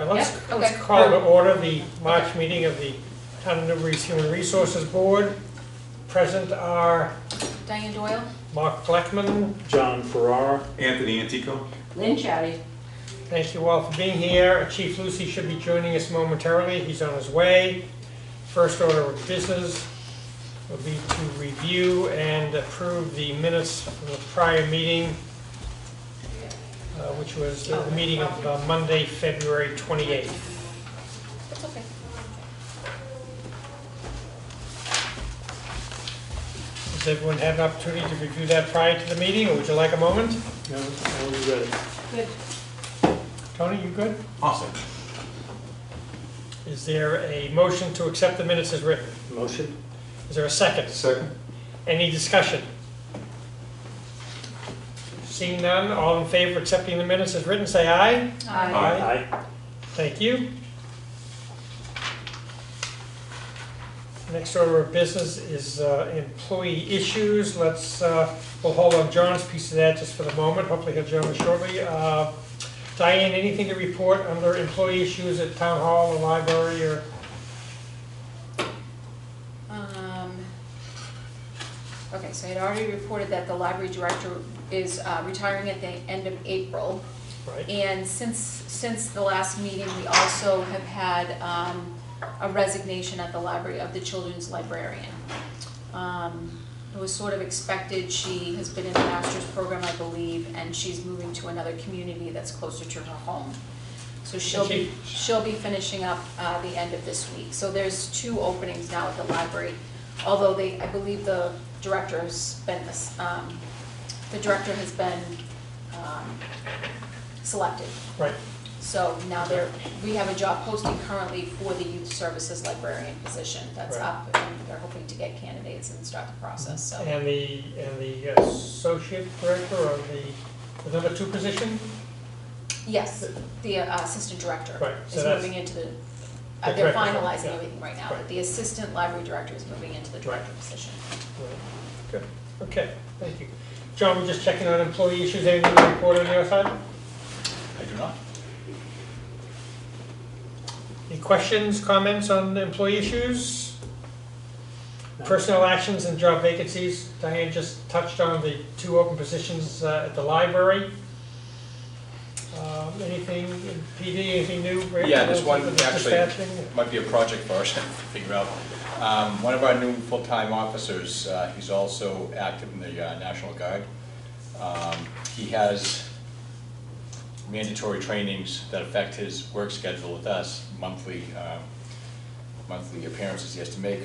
Let's call to order the March meeting of the Town of Newbury's Human Resources Board. Present are Diane Doyle. Mark Fleckman. John Farrar. Anthony Antico. Lynn Chatty. Thank you all for being here. Chief Lucy should be joining us momentarily. He's on his way. First order of business will be to review and approve the minutes from the prior meeting, which was the meeting of Monday, February 28th. That's okay. Has everyone had an opportunity to review that prior to the meeting, or would you like a moment? No, I was ready. Good. Tony, you good? Awesome. Is there a motion to accept the minutes as written? Motion? Is there a second? Second. Any discussion? Seeing none, all in favor of accepting the minutes as written, say aye. Aye. Aye. Thank you. Next order of business is employee issues. We'll hold on John's piece of that just for the moment. Hopefully he'll join us shortly. Diane, anything to report under employee issues at Town Hall or library or? Okay, so I had already reported that the library director is retiring at the end of April. Right. And since the last meeting, we also have had a resignation at the library of the children's librarian. It was sort of expected. She has been in the master's program, I believe, and she's moving to another community that's closer to her home. So she'll be finishing up the end of this week. So there's 2 openings now at the library, although I believe the director has been selected. Right. So now we have a job posting currently for the youth services librarian position that's Right. up, and they're hoping to get candidates and start the process. So And the associate director or the number 2 position? yes, the assistant director Right, so is that's moving into the. the They're director, finalizing yeah. everything right now. Right. But the assistant library director is moving into the director position. Right. Good. Okay, thank you. John, we're just checking on employee issues. Anything to report on your side? I do not. Any questions, comments on the employee issues? No. Personnel actions and job vacancies. Diane just touched on the 2 open positions at the library. Anything in PD, anything new? Rick? Yeah, this one actually Dispatching? might be a project for us to figure out. One of our new full-time officers, he's also active in the National Guard. He has mandatory trainings that affect his work schedule with us, monthly appearances he has to make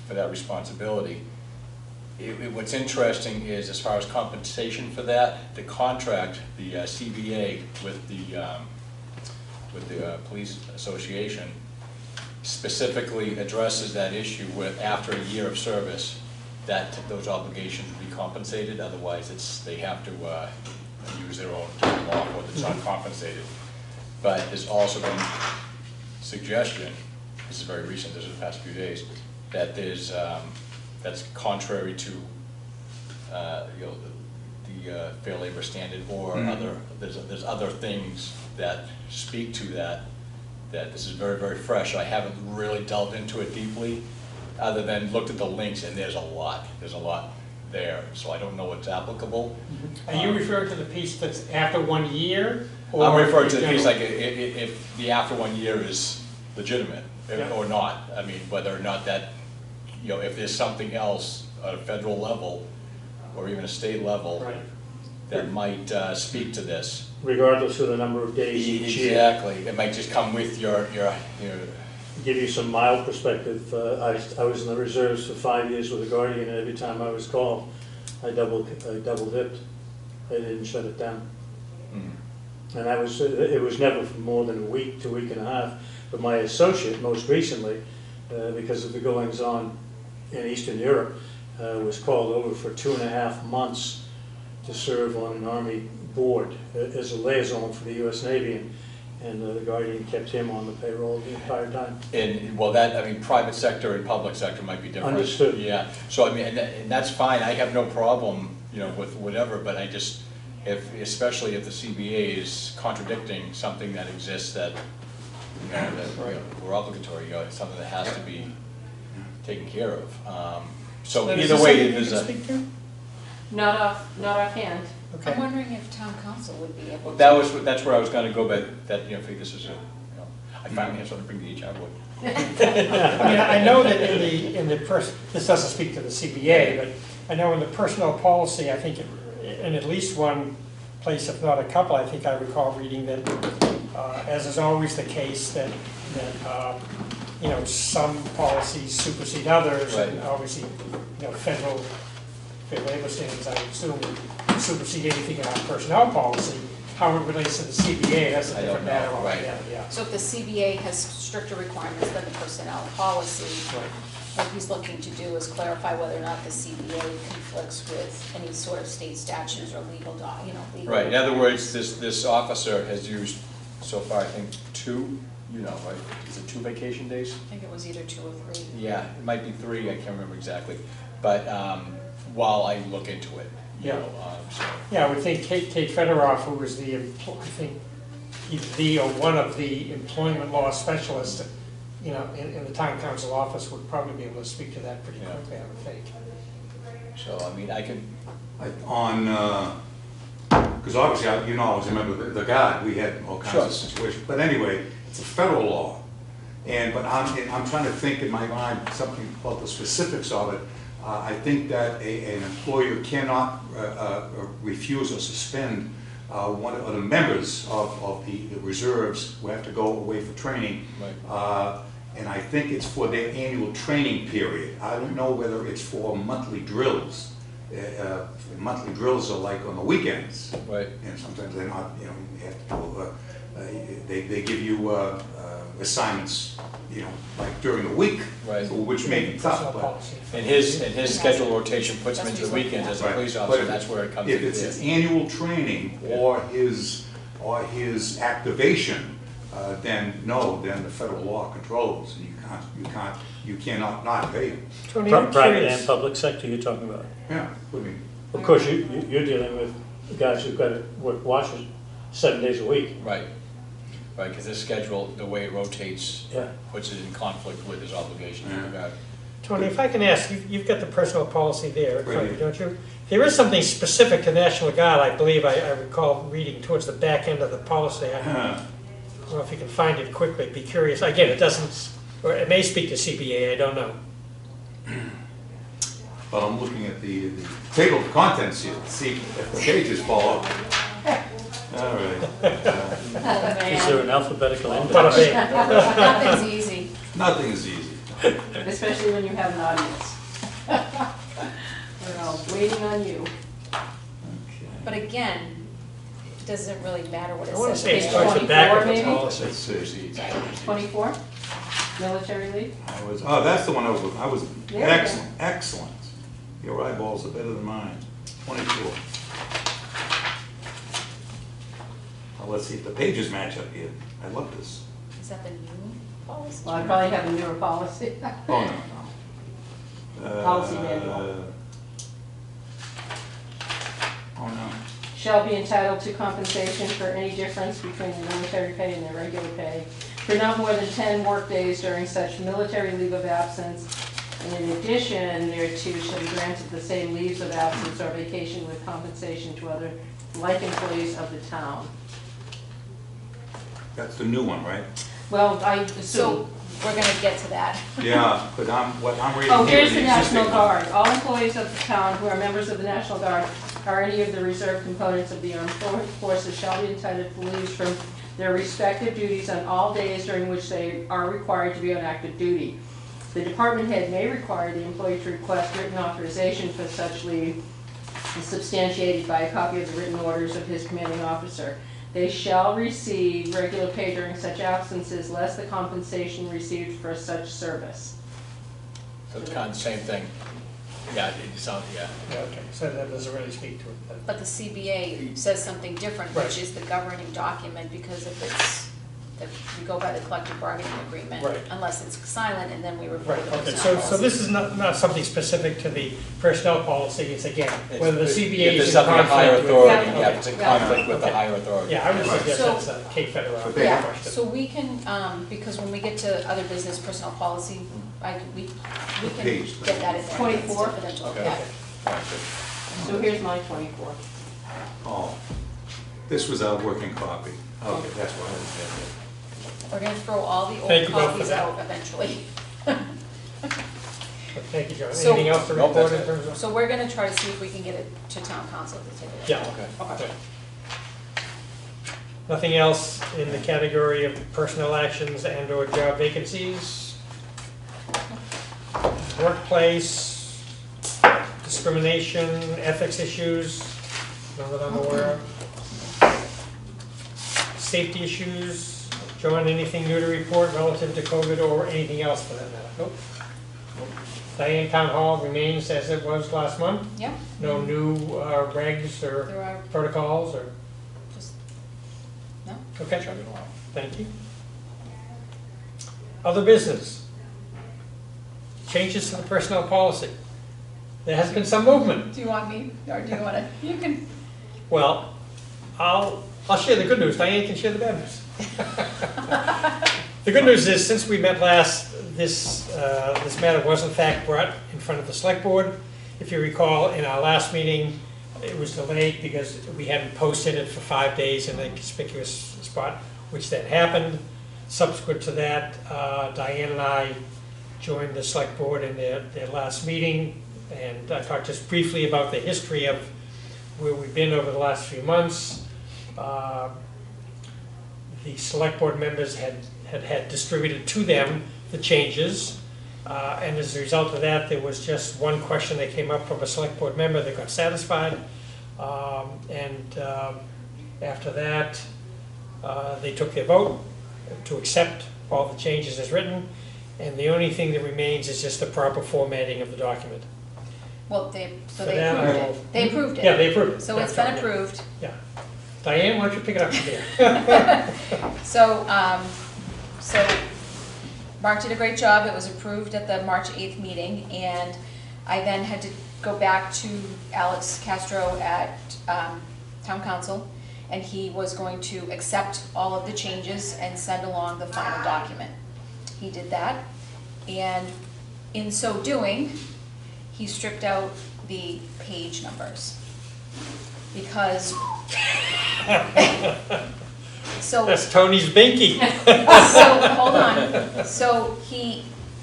for that responsibility. What's interesting is, as far as compensation for that, the contract, the CBA with the Police Association specifically addresses that issue with after a year of service, that those obligations be compensated. Otherwise, they have to use their own time off, or it's uncompensated. But there's also been suggestion, this is very recent, this is the past few days, that there's that's contrary to the Fair Labor Standard, or there's other things that speak to that this is very, very fresh. I haven't really delved into it deeply, other than looked at the links, and there's a lot there, so I don't know what's applicable. Are you referring to the piece that's after 1 year? I'm referring to the piece general? like if the after 1 year is legitimate or not. I mean, whether or not that, if there's something else at a federal level or even a state level Right. that might speak to this. Regardless of the number of days each year. Exactly. It might just come with your Give you some mild perspective. I was in the reserves for 5 years with the Guardian, and every time I was called, I double dipped. I didn't shut it down. And it was never for more than a week to a week and a half. But my associate, most recently, because of the goings on in Eastern Europe, was called over for 2.5 months to serve on an Army board as a liaison for the U.S. Navy, and the Guardian kept him on the payroll the entire time. And well, private sector and public sector might be different. Understood. Yeah. So I mean, and that's fine. I have no problem, with whatever. But I just, especially if the CBA is contradicting something that exists that you know, that we're obligatory, you know, it's something that has to be taken care of. So Is either this way, something you there's can a, speak to? Not offhand. Okay. I'm wondering if town council would be able to. that's where I was gonna go, but that, you know, I think this is a, you know, I finally have something to bring to HR board. I mean, I know that this doesn't speak to the CBA, but I know in the personnel policy, I think in at least one place, if not a couple, I think I recall reading that, as is always the case, that you know, some policies supersede others, and Right. obviously, you know, federal fair labor standards, I assume, supersede anything in our personnel policy. How it relates to the CBA, that's a I different don't know, matter right. altogether, yeah. So if the CBA has stricter requirements than the personnel policy, Right. what he's looking to do is clarify whether or not the CBA conflicts with any sort of state statutes or legal legal. Right, in other words, this officer has used so far, I think, 2, you know, right, is it 2 vacation days? I think it was either 2 or 3. Yeah, it might be 3, I can't remember exactly, but while I look into it, you Yeah. know, so. Yeah, I would think Kate Federoff, who was the, I think, either the or one of the employment law specialists, you know, in the town council office would probably be able to speak to that pretty Yeah. quickly, I would think. So, I mean, I can, Because obviously, you know, I was a member of the Guard, we had all kinds Sure. of situations. But anyway, it's a federal law. But I'm trying to think in my mind something about the specifics of it. I think that an employer cannot refuse or suspend one of the members of the reserves who have to go away for training. Right. And I think it's for their annual training period. I don't know whether it's for monthly drills. Monthly drills are like on the weekends. right, And sometimes they're not, you know, you have to go, they give you assignments, you know, like during the week. Right. Which may be Personnel tough, but policy. and his schedule rotation puts him into the weekends as a Right. police But officer, if- that's where it comes if in. it's his annual training or his activation, then no, then the federal law controls, and you cannot not pay him. Tony, I'm Private curious. and public sector you're talking about. Yeah, I mean, Of course, you're dealing with guys who've got to work watches 7 days a week. Right, right, because this schedule, the way it rotates, Yeah. puts it in conflict with his obligation to the Yeah. Guard. Tony, if I can ask, you've got the personnel policy there in front of you, Right. don't you? There is something specific to National Guard, I believe, I recall reading towards the back end of the policy. I don't know if you can find it quickly, be curious. Again, it doesn't, or it may speak to CBA, I don't know. but I'm looking at the table of contents here, to see if the pages fall off. All right. Oh, Is there an alphabetical Bada index? bing. Nothing's easy. Nothing is easy. Especially when you have an audience. We're all waiting on you. But again, it doesn't really matter what it I want to says. say it's Page towards the back of the 24 maybe? policy. Let's see. Proceeds. 24, military leave. Oh, that's the one I was, There we go. excellent, excellent. Your eyeballs are better than mine. 24. Well, let's see if the pages match up here. I love this. Is that the new policy? Well, I probably have a newer policy. Oh, no. Policy manual. Oh, no. Shall be entitled to compensation for any difference between the military pay and their regular pay for not more than 10 workdays during such military leave of absence. And in addition, thereto shall be granted the same leaves of absence or vacation with compensation to other like employees of the town. That's the new one, right? Well, I So, assume. we're gonna get to that. Yeah, but what I'm reading Oh, here here's is the existing National one. Guard. All employees of the town who are members of the National Guard or any of the reserve components of the armed forces shall be entitled to leaves from their respective duties on all days during which they are required to be on active duty. The department head may require the employee to request written authorization for such leave substantiated by a copy of the written orders of his commanding officer. They shall receive regular pay during such absences, less the compensation received for such service. So it's kind of the same thing. Yeah, it sounds, yeah. Yeah, okay, so that doesn't really speak to it then. But the CBA says something different, Right. which is the governing document, because if it's we go by the collective bargaining agreement. Right. Unless it's silent, and then we refer Right, to the okay, personnel so policy. this is not something specific to the personnel policy, it's again, It's- whether the if CBA there's is in something a higher conflict with. authority, Yeah. yeah, if it's in Yeah. conflict with the Okay. higher authority. Yeah, I would Right. suggest So- that's a Kate Federer But they- Yeah, question. so we can, because when we get to other business personnel policy, we can Page. get that in there. 24? For them to look Okay. at. So here's my 24. Oh, this was our working copy. Okay, that's why. We're gonna throw all the Thank old you both for copies that. out eventually. Thank you, John. So- Anything else to Nope, report that's in it. terms of? So we're gonna try to see if we can get it to town council to take a look. Yeah, Okay. okay. Nothing else in the category of personnel actions and or job vacancies? Workplace, discrimination, ethics issues, none that I'm aware of. Safety issues, John, anything new to report relative to COVID or anything else for that matter? Nope. Diane, Town Hall remains as it was last month? Yeah, No new regs or there are protocols or, just, no? okay, Chug it along. thank you. Other business? Changes to the personnel policy. There has been some movement. Do you want me, or do you wanna, you can, Well, I'll share the good news, Diane can share the bad news. The good news is, since we met last, this matter was in fact brought in front of the select board. If you recall, in our last meeting, it was delayed because we hadn't posted it for 5 days in a conspicuous spot, which then happened. Subsequent to that, Diane and I joined the select board in their last meeting, and I talked just briefly about the history of where we've been over the last few months. The select board members had distributed to them the changes, and as a result of that, there was just one question that came up from a select board member that got satisfied. After that, they took their vote to accept all the changes as written, and the only thing that remains is just the proper formatting of the document. well, they For approved that, I will- it. They approved it. Yeah, they approved it. So it's That's been right, yeah. approved. Yeah. Diane, why don't you pick it up from there? So Mark did a great job. It was approved at the March 8th meeting, and I then had to go back to Alex Castro at Town Council, and he was going to accept all of the changes and send along the final document. He did that, and in so doing, he stripped out the page numbers. Because so That's Tony's binky. so, hold on, so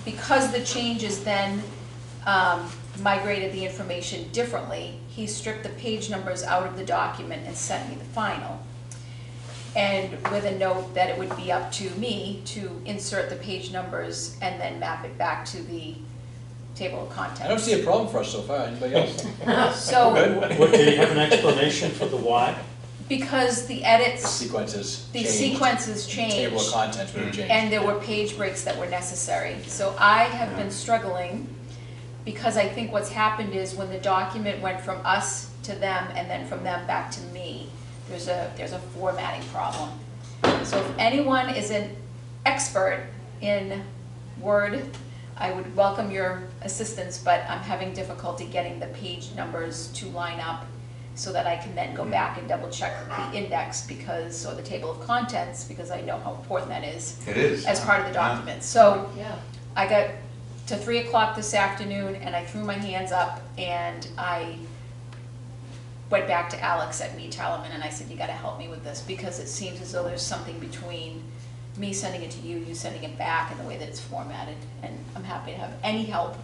because the changes then migrated the information differently, he stripped the page numbers out of the document and sent me the final. And with a note that it would be up to me to insert the page numbers and then map it back to the table of contents. I don't see a problem for us so far, anybody else? So, What, do you have an explanation for the why? because the edits, Sequences the changed. sequences Table of changed, contents would have changed. and there were page breaks that were necessary. So I have been struggling, because I think what's happened is when the document went from us to them and then from them back to me, there's a formatting problem. So if anyone is an expert in Word, I would welcome your assistance, but I'm having difficulty getting the page numbers to line up so that I can then go back and double check the index or the table of contents, because I know how important that is It is. as part of the document. So Yeah. I got to 3 o'clock this afternoon and I threw my hands up and I went back to Alex at Mead Talaman and I said, you gotta help me with this, because it seems as though there's something between me sending it to you, you sending it back, and the way that it's formatted, and I'm happy to have any help.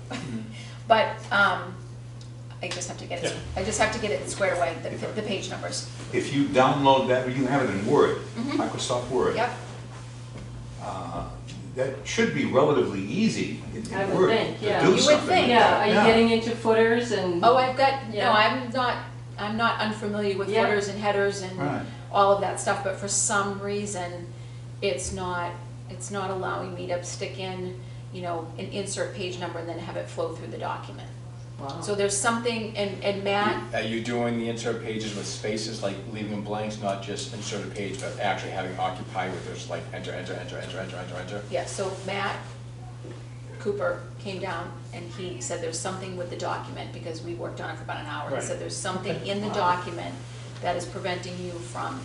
But I just have to get it, I just have to get it squared away, the page numbers. If you download that, you have it in Word, Mhm. Microsoft Word. Yep, That should be relatively easy in I would Word think, to yeah. do You would something. think. Yeah, are you Yeah. getting into footers and? oh, I've got, no, Yeah. I'm not unfamiliar with Yeah. footers and headers and Right. all of that stuff, but for some reason, it's not allowing me to stick in, an insert page number and then have it flow through the document. Wow. So there's something, and Matt, Are you doing the insert pages with spaces, like leaving them blanks, not just insert a page, but actually having occupy with just like enter, enter, enter, enter, enter, enter, enter? yeah, so Matt Cooper came down and he said there's something with the document, because we worked on it for about an hour. He Right. said there's something in the document that is preventing you from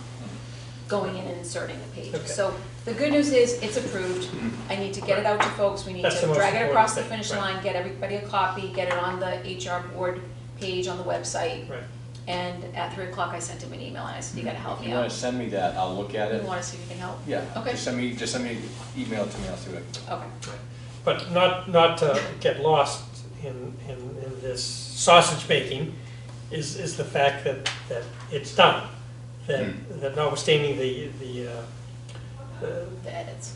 going in and inserting the page. Okay. So the good news is, it's approved. I need to get it out to folks, we need That's the to most drag it important across the thing, finish right. line, get everybody a copy, get it on the HR board page on the website. Right. And at 3 o'clock, I sent him an email and I said, you gotta help If me you wanna out. send me that, I'll look at You it. wanna see if you can help? Yeah, Okay. just send me an email to me, I'll see what. Okay. But not to get lost in this sausage making is the fact that it's done. That notwithstanding the The edits.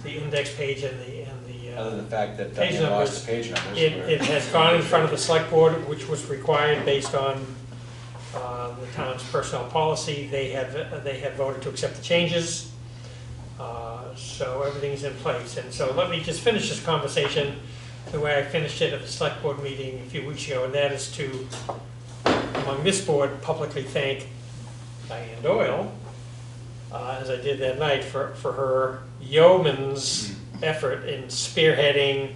index page and Other than the fact that page Diane lost numbers, the page numbers. it has gone in front of the select board, which was required based on the town's personnel policy. They have voted to accept the changes. So everything's in place. And so let me just finish this conversation the way I finished it at the select board meeting a few weeks ago, and that is to, among this board, publicly thank Diane Doyle, as I did that night, for her yeoman's effort in spearheading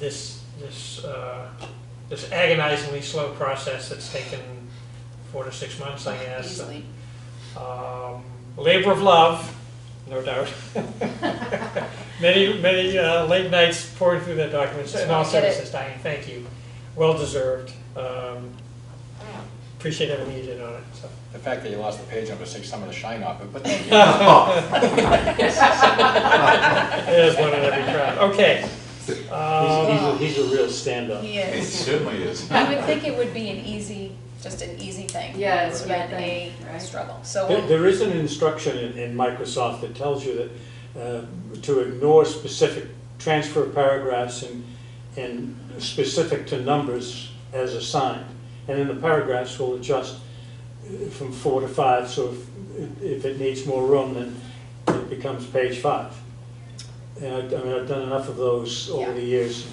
this agonizingly slow process that's taken 4 to 6 months, I guess. Easily. Labor of love, no doubt. Many late nights pouring through that document. In all Just wanna get it. seriousness, Diane, thank you. Well deserved. Appreciate everything you did on it. So. The fact that you lost the page number takes some of the shine off it, but thank you. There's one in every crowd. Okay. He's a real stand-up. He It is. certainly is. I would think it would be just an easy thing. Yeah, it's It's a been good thing, a right? struggle. So There is an instruction in Microsoft that tells you that to ignore specific transfer paragraphs and specific to numbers as assigned. And then the paragraphs will adjust from 4 to 5, so if it needs more room, then it becomes page 5. And I've done enough of those over Yeah. the years.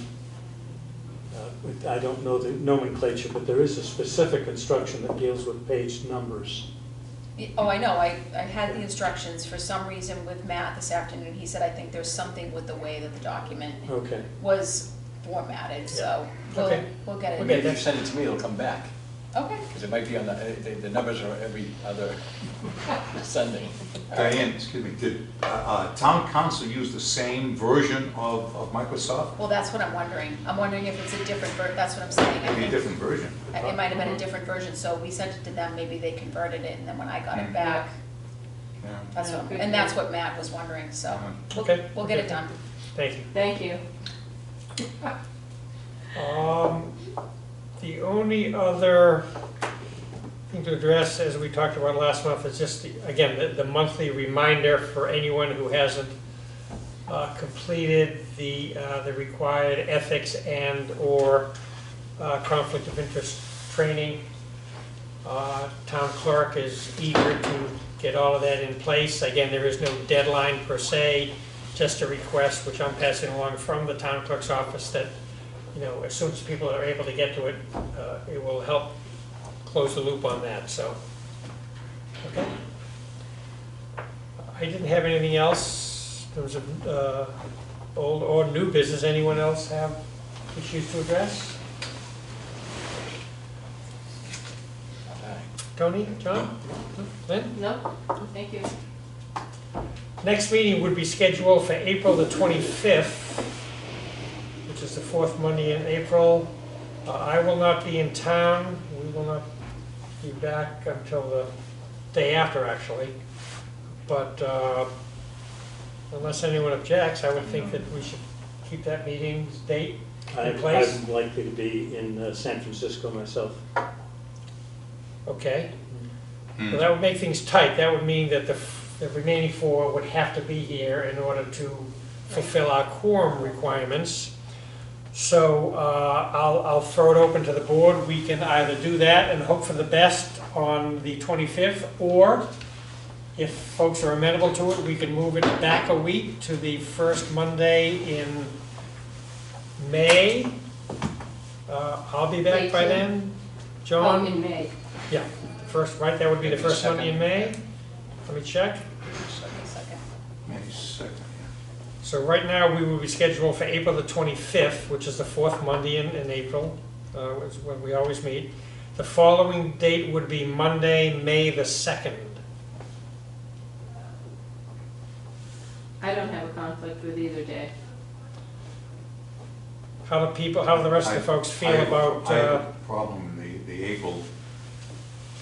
I don't know the nomenclature, but there is a specific instruction that deals with page numbers. Oh, I know, I had the instructions for some reason with Matt this afternoon. He said, I think there's something with the way that the document Okay. was formatted, so Okay. we'll get it. Okay. Maybe if you send it to me, it'll come back, Okay. because it might be on the numbers are every other sending. Diane, excuse me, did town council use the same version of Microsoft? Well, that's what I'm wondering. I'm wondering if it's a different that's what I'm saying. I Maybe a think different version. it might have been a different version, so we sent it to them, maybe they converted it, and then when I got it back, Yeah. that's Yeah, what, good and that's deal. what Matt was wondering, so Okay. we'll get it done. Thank you. Thank you. The only other thing to address, as we talked about last month, is just, again, the monthly reminder for anyone who hasn't completed the required ethics and/or conflict of interest training. Town clerk is eager to get all of that in place. Again, there is no deadline per se, just a request, which I'm passing along from the town clerk's office, that, as soon as people are able to get to it, it will help close the loop on that, so. Okay. I didn't have anything else in terms of old or new business. Anyone else have issues to address? Tony, John, Lynn? No, thank you. Next meeting would be scheduled for April the 25th, which is the fourth Monday in April. I will not be in town. We will not be back until the day after, actually. But unless anyone objects, I would think that we should keep that meeting's date in place. I'm likely to be in San Francisco myself. Okay. Well, that would make things tight. That would mean that the remaining 4 would have to be here in order to fulfill our quorum requirements. So I'll throw it open to the board. We can either do that and hope for the best on the 25th, or if folks are amenable to it, we can move it back a week to the first Monday in May. I'll be back by May then. Oh, John? in May. Yeah, first, right, that would be the Maybe the first Monday in May. Let me check. Second. May 2nd, yeah. So right now, we will be scheduled for April the 25th, which is the fourth Monday in April, is when we always meet. The following date would be Monday, May the 2nd. I don't have a conflict with either day. How do the rest of the folks feel about, I have a problem in the April.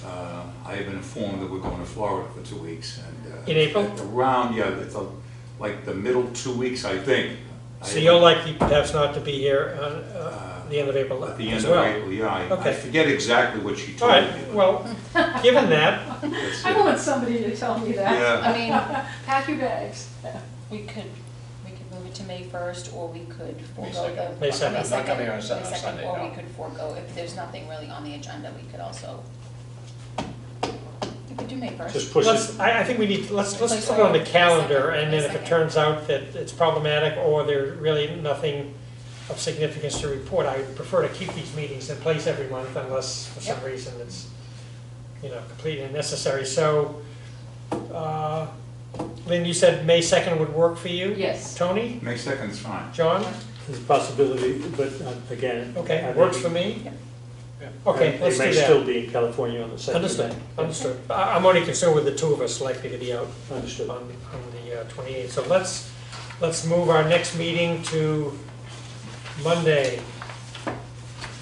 I have been informed that we're going to Florida for 2 weeks and. In April? Around, yeah, it's like the middle 2 weeks, I think. so you're likely perhaps not to be here on the end of April At the as end of well? April, yeah. I Okay. forget exactly what she All told right, me. but well, given that, that's I it. want somebody to tell me that. Yeah. I mean, Pack your bags. we could move it to May 1st, or we could May forego 2nd. the. May 2nd. I'm not coming on May Sunday, 2nd, or no. we could forego, if there's nothing really on the agenda, we could also, we could do May 1st. Just push it. I think we need, let's put it on the calendar, and then if it turns out that it's problematic or there's really nothing of significance to report, I would prefer to keep these meetings in place every month unless for some reason it's, completely unnecessary. So, Lynn, you said May 2nd would work for you? Yes. Tony? May 2nd is fine. John? There's a possibility, but again. Okay, I works think- for me? Yeah. Okay, They let's do may still that. be in California on the second. Understood, understood. I'm only concerned with the two of us likely to be out Understood. on the 28th. So let's move our next meeting to Monday,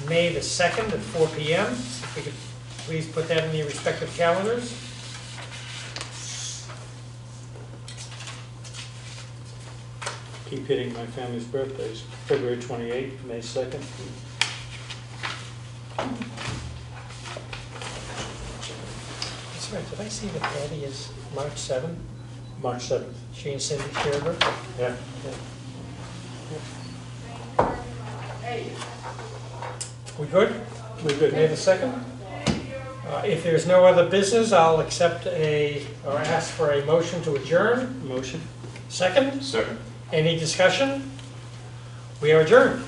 May the 2nd at 4 PM. If we could please put that in your respective calendars. Keep hitting my family's birthdays, February 28th, May 2nd. That's right, did I see that Patty is March 7th? March 7th. She and Cindy shared her? Yeah. We good? We're good. May the 2nd? If there's no other business, I'll accept or ask for a motion to adjourn. Motion? Second? Second. Any discussion? We are adjourned.